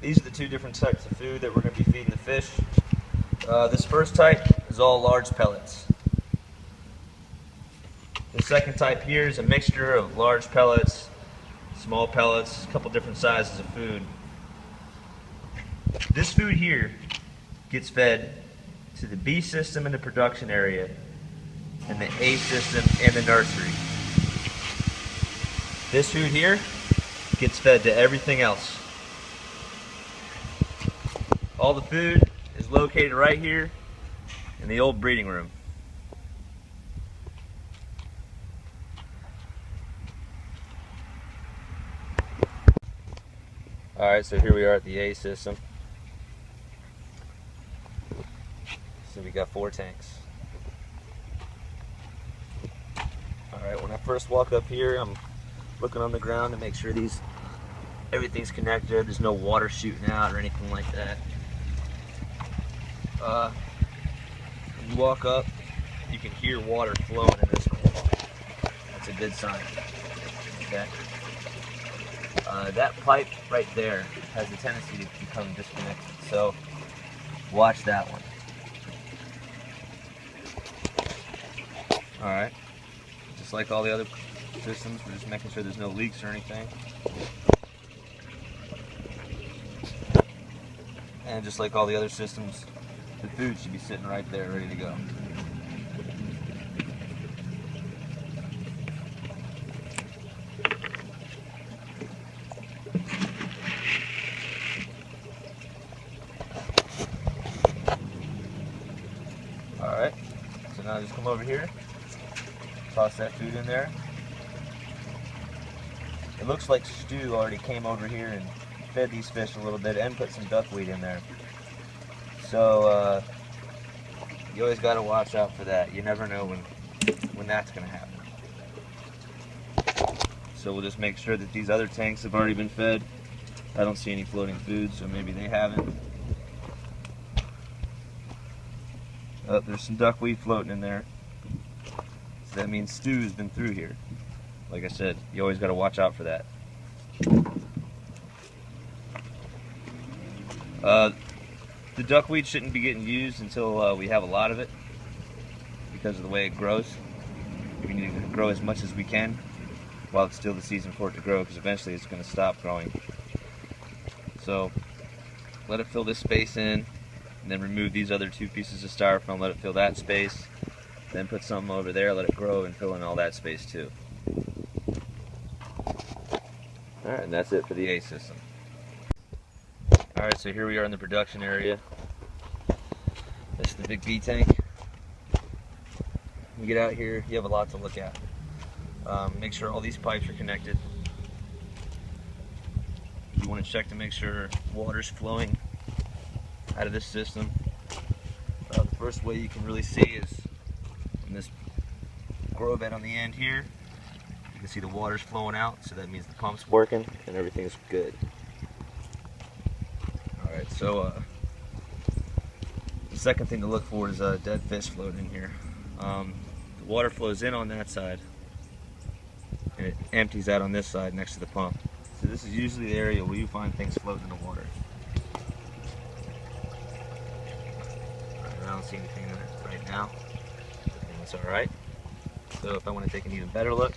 these are the two different types of food that we're going to be feeding the fish. This first type is all large pellets. The second type here is a mixture of large pellets, small pellets, a couple different sizes of food. This food here gets fed to the B system in the production area and the A system in the nursery. This food here gets fed to everything else. All the food is located right here in the old breeding room. Alright, so here we are at the A system. So we got 4 tanks. Alright, when I first walk up here, I'm looking on the ground to make sure everything's connected. There's no water shooting out or anything like that. When you walk up, you can hear water flowing in this one. That's a good sign. Okay. That pipe right there has a tendency to become disconnected, so watch that one. Alright, just like all the other systems, we're just making sure there's no leaks or anything. And just like all the other systems, the food should be sitting right there ready to go. Alright, so now just come over here, toss that food in there. It looks like Stu already came over here and fed these fish a little bit and put some duckweed in there. So you always got to watch out for that. You never know when that's going to happen. So we'll just make sure that these other tanks have already been fed. I don't see any floating food, so maybe they haven't. Oh, there's some duckweed floating in there. So that means Stu's been through here. Like I said, you always got to watch out for that. The duckweed shouldn't be getting used until we have a lot of it because of the way it grows. We need to grow as much as we can while it's still the season for it to grow, because eventually it's going to stop growing. So let it fill this space in, and then remove these other 2 pieces of styrofoam, let it fill that space, then put something over there, let it grow and fill in all that space too. Alright, and that's it for the A system. Alright, so here we are in the production area. This is the big B tank. When you get out here, you have a lot to look at. Make sure all these pipes are connected. You want to check to make sure water's flowing out of this system. The first way you can really see is from this grow bed on the end here. You can see the water's flowing out, so that means the pump's working and everything's good. Alright, so the second thing to look for is dead fish floating in here. The water flows in on that side and it empties out on this side next to the pump. So this is usually the area where you find things floating in the water. I don't see anything in it right now, and that's alright. So if I want to take an even better look,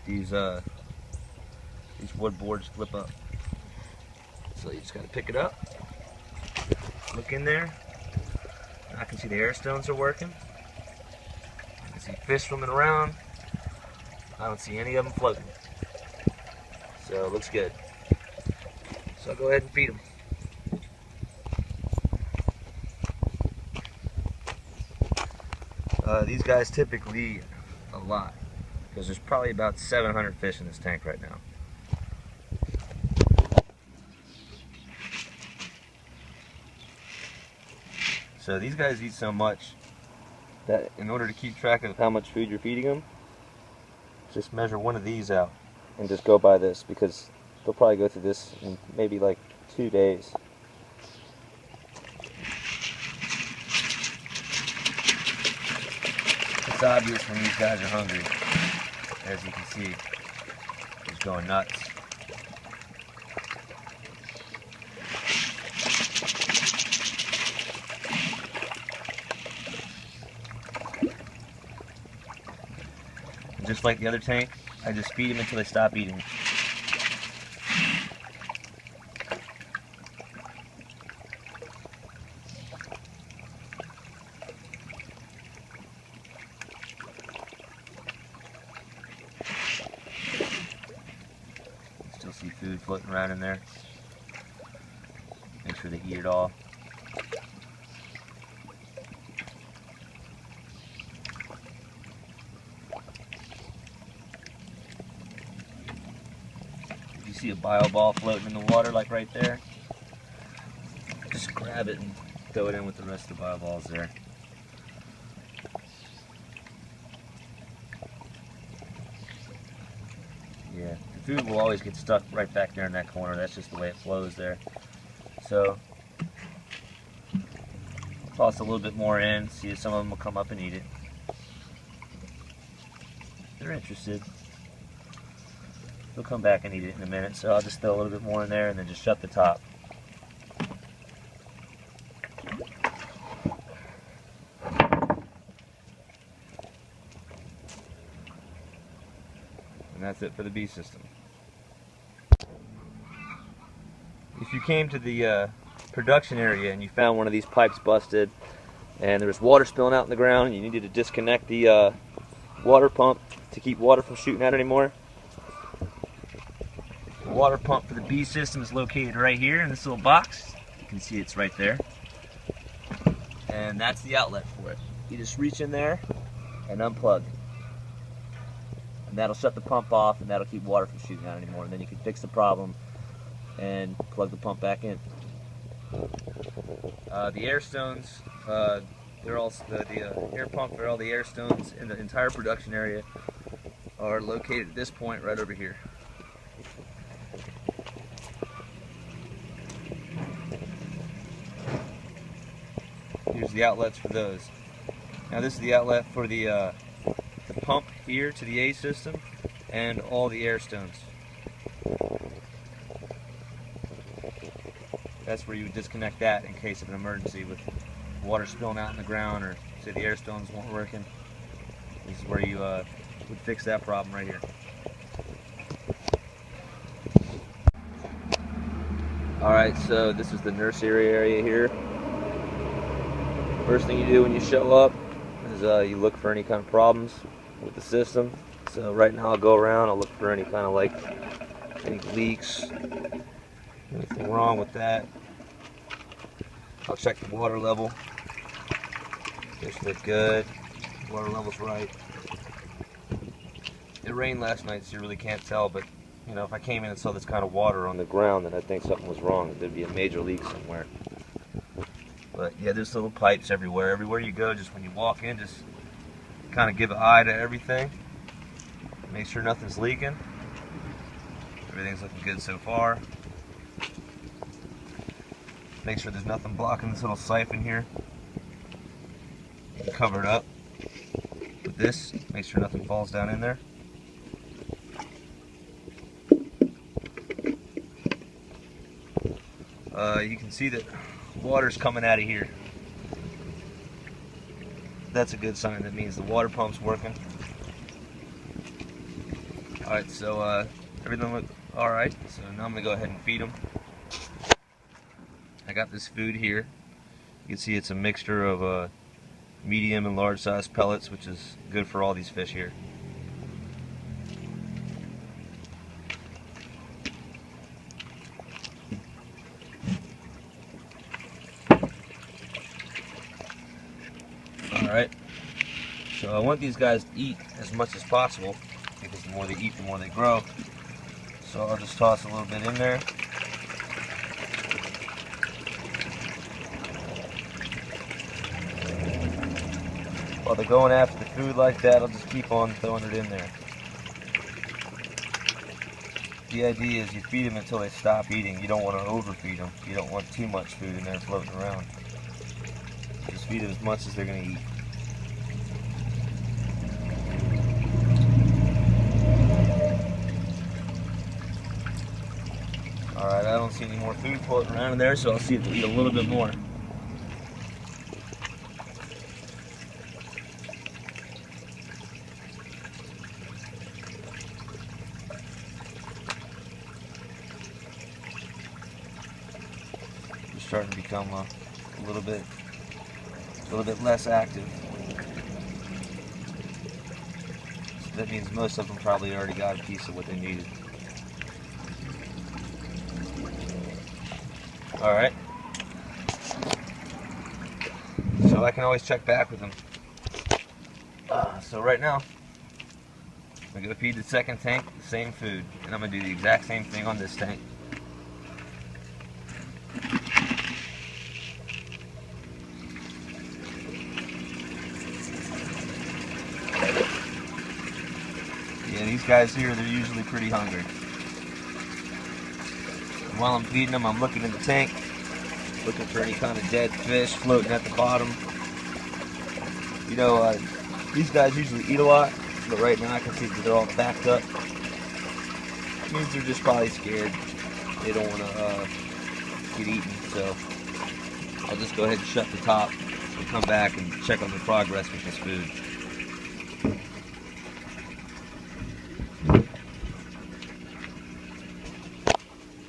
these wood boards flip up. So you just got to pick it up, look in there. I can see the air stones are working. I can see fish swimming around. I don't see any of them floating. So it looks good. So I'll go ahead and feed them. These guys typically eat a lot because there's probably about 700 fish in this tank right now. So these guys eat so much that in order to keep track of how much food you're feeding them, just measure one of these out and just go by this, because they'll probably go through this in maybe like 2 days. It's obvious when these guys are hungry. As you can see, he's going nuts. just like the other tank, I just feed them until they stop eating. Still see food floating around in there. Make sure they eat it all. If you see a bio ball floating in the water like right there, just grab it and throw it in with the rest of the bio balls there. Yeah, the food will always get stuck right back there in that corner. That's just the way it flows there. So, toss a little bit more in, see if some of them will come up and eat it. They're interested. They'll come back and eat it in a minute, so I'll just throw a little bit more in there and then just shut the top. And that's it for the bee system. If you came to the production area and you found one of these pipes busted and there was water spilling out in the ground and you needed to disconnect the water pump to keep water from shooting out anymore, the water pump for the bee system is located right here in this little box. You can see it's right there. And that's the outlet for it. You just reach in there and unplug. And that'll shut the pump off and that'll keep water from shooting out anymore. And then you can fix the problem and plug the pump back in. The air stones, they're all the air pump for all the air stones in the entire production area are located at this point right over here. Here's the outlets for those. Now this is the outlet for the pump here to the A system and all the air stones. That's where you would disconnect that in case of an emergency with water spilling out in the ground or say the air stones weren't working. This is where you would fix that problem right here. Alright, so this is the nursery area here. First thing you do when you show up is you look for any kind of problems with the system. So right now I'll go around, I'll look for any kind of like any leaks, anything wrong with that. I'll check the water level. Fish look good. Water level's right. It rained last night, so you really can't tell, but you know, if I came in and saw this kind of water on the ground, then I think something was wrong. There'd be a major leak somewhere. But yeah, there's little pipes everywhere. Everywhere you go, just when you walk in, just kind of give an eye to everything. Make sure nothing's leaking. Everything's looking good so far. Make sure there's nothing blocking this little siphon here. You can cover it up with this. Make sure nothing falls down in there. You can see that water's coming out of here. That's a good sign. That means the water pump's working. Alright, so everything looked alright. So now I'm going to go ahead and feed them. I got this food here. You can see it's a mixture of medium and large size pellets, which is good for all these fish here. Alright, so I want these guys to eat as much as possible because the more they eat, the more they grow. So I'll just toss a little bit in there. While they're going after the food like that, I'll just keep on throwing it in there. The idea is you feed them until they stop eating. You don't want to overfeed them. You don't want too much food in there floating around. Just feed them as much as they're going to eat. Alright, I don't see any more food floating around in there, so I'll see if they'll eat a little bit more. starting to become a little bit less active. So that means most of them probably already got a piece of what they needed. All right. So I can always check back with them. So right now, I'm going to feed the second tank the same food, and I'm going to do the exact same thing on this tank. Yeah, these guys here, they're usually pretty hungry. And while I'm feeding them, I'm looking in the tank, looking for any kind of dead fish floating at the bottom. You know, these guys usually eat a lot, but right now I can see that they're all backed up. It means they're just probably scared. They don't want to get eaten, so I'll just go ahead and shut the top and come back and check on the progress with this food.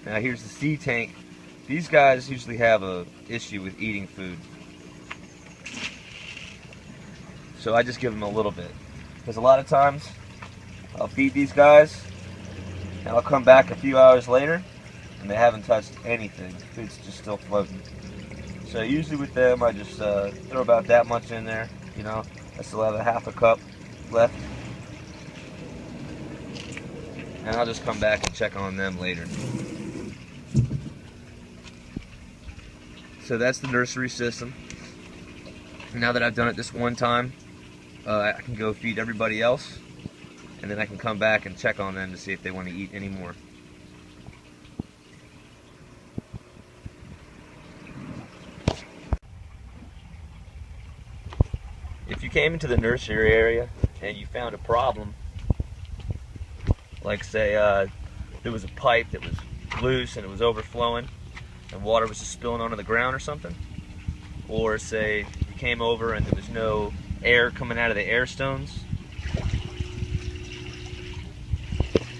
Now here's the C tank. These guys usually have an issue with eating food. So I just give them a little bit. Because a lot of times, I'll feed these guys, and I'll come back a few hours later, and they haven't touched anything. Food's just still floating. So usually with them, I just throw about that much in there. You know, I still have a half a cup left. And I'll just come back and check on them later. So that's the nursery system. Now that I've done it this one time, I can go feed everybody else, and then I can come back and check on them to see if they want to eat any more. If you came into the nursery area and you found a problem, like say there was a pipe that was loose and it was overflowing and water was just spilling onto the ground or something, or say you came over and there was no air coming out of the air stones.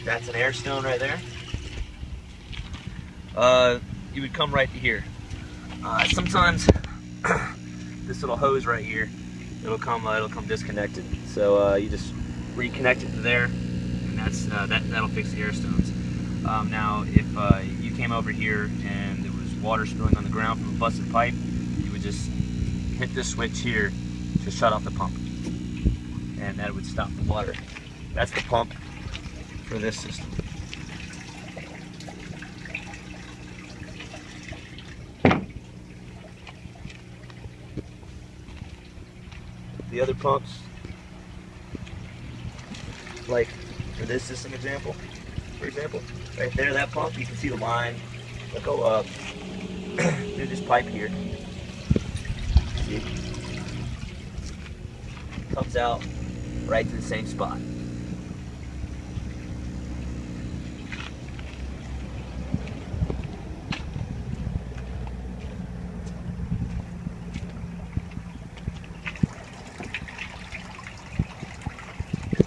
That's an air stone right there. You would come right to here. Sometimes this little hose right here, it'll come disconnected. So you just reconnect it to there, and that'll fix the air stones. Now, if you came over here and there was water spilling on the ground from a busted pipe, you would just hit this switch here to shut off the pump, and that would stop the water. That's the pump for this system. The other pumps, like for this system example, right there, that pump, you can see the line that go up through this pipe here. See? Comes out right to the same spot.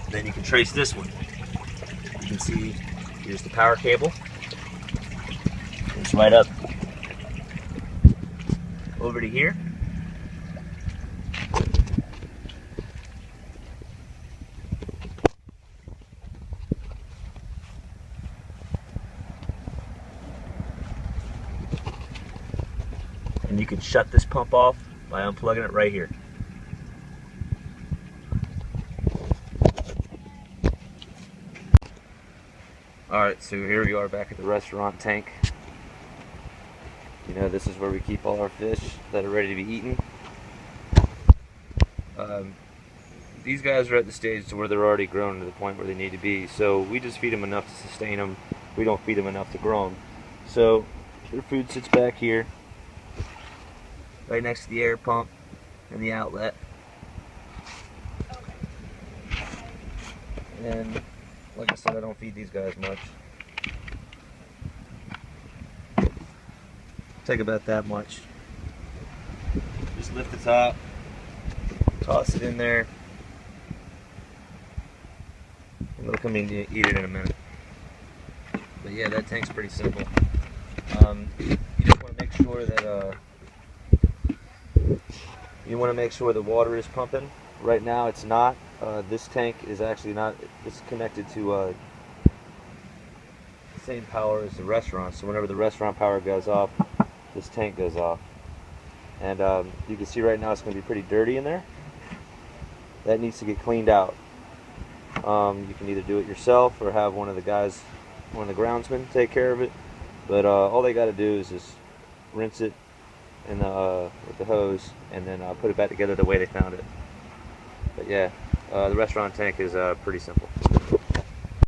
Then you can trace this one. You can see here's the power cable. It's right up over to here. And you can shut this pump off by unplugging it right here. Alright, so here we are back at the restaurant tank. You know, this is where we keep all our fish that are ready to be eaten. These guys are at the stage to where they're already grown to the point where they need to be, so we just feed them enough to sustain them. We don't feed them enough to grow them. So their food sits back here, right next to the air pump and the outlet. And like I said, I don't feed these guys much. Take about that much. Just lift the top, toss it in there, and they'll come in to eat it in a minute. But yeah, that tank's pretty simple. You just want to make sure sure that you want to make sure the water is pumping. Right now it's not. This tank is actually not. It's connected to the same power as the restaurant. So whenever the restaurant power goes off, this tank goes off. And you can see right now it's going to be pretty dirty in there. That needs to get cleaned out. You can either do it yourself or have one of the guys, one of the groundsmen, take care of it. But all they got to do is just rinse it in with the hose and then put it back together the way they found it. But yeah, the restaurant tank is pretty simple.